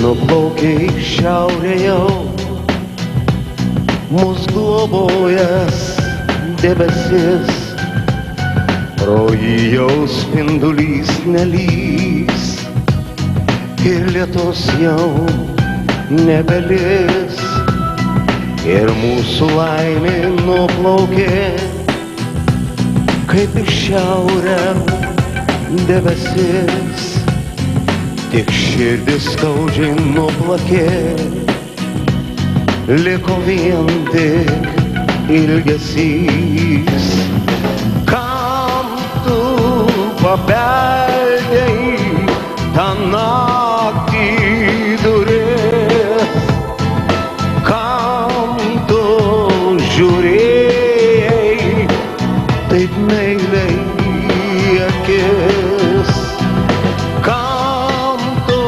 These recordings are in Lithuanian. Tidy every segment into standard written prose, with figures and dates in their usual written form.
nuplaukė į šiaurę jau, mus globojęs debesis, pro jį jau spindulys nelys ir lietus jau nebelis. Ir mūsų laimė nuplaukė kaip į šiaurę debesis, tik širdis skaudžiai nuplakė, liko vien tik ilgesys. Kam tu pabeldei tą naktį duris, kam tu žiūrėjai taip meiliai į akis, kam tu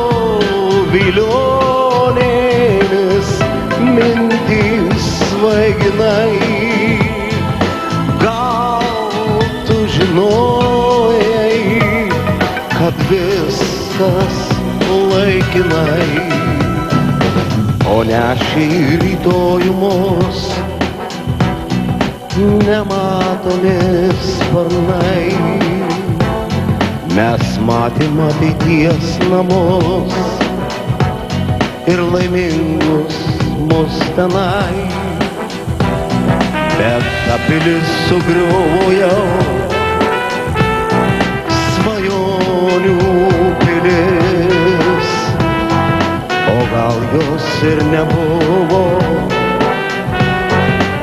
vilionėmis mintys svaiginai. Gal tu žinojai, kad viskas laikinai, o ne šį rytojų mus nematomi sparnai. Mes matėm ateities namus ir laimingus mus tenai, bet ta pilis sugriuvo jau, svajonių pilis, o gal jos ir nebuvo.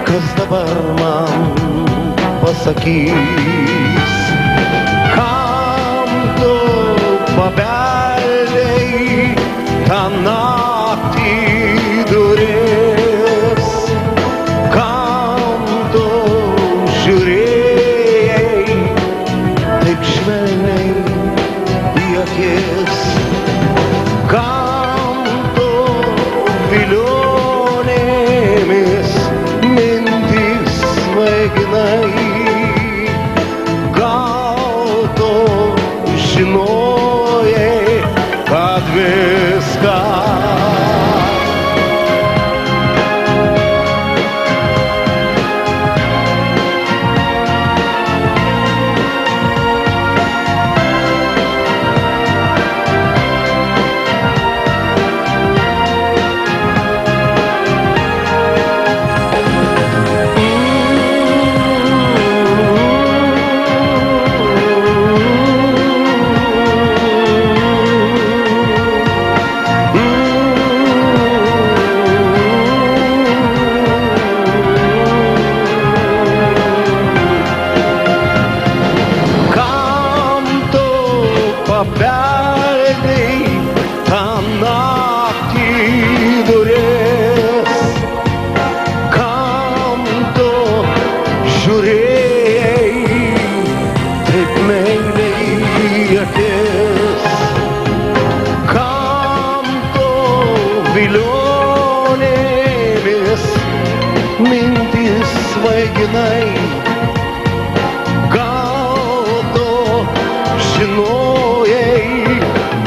Kas dabar man pasakys, kam tu pabeldei tą naktį duris, kam tu žiūrėjai taip švelniai į akis, kam tu vilionėmis mintys svaiginai. Gal tu žinojai, kad viską pabeldei tą naktį duris, kam tu žiūrėjai taip meiliai į akis, kam tu vilionėmis mintys svaiginai. Gal tu žinojai,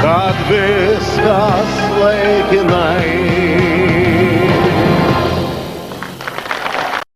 kad viskas laikinai.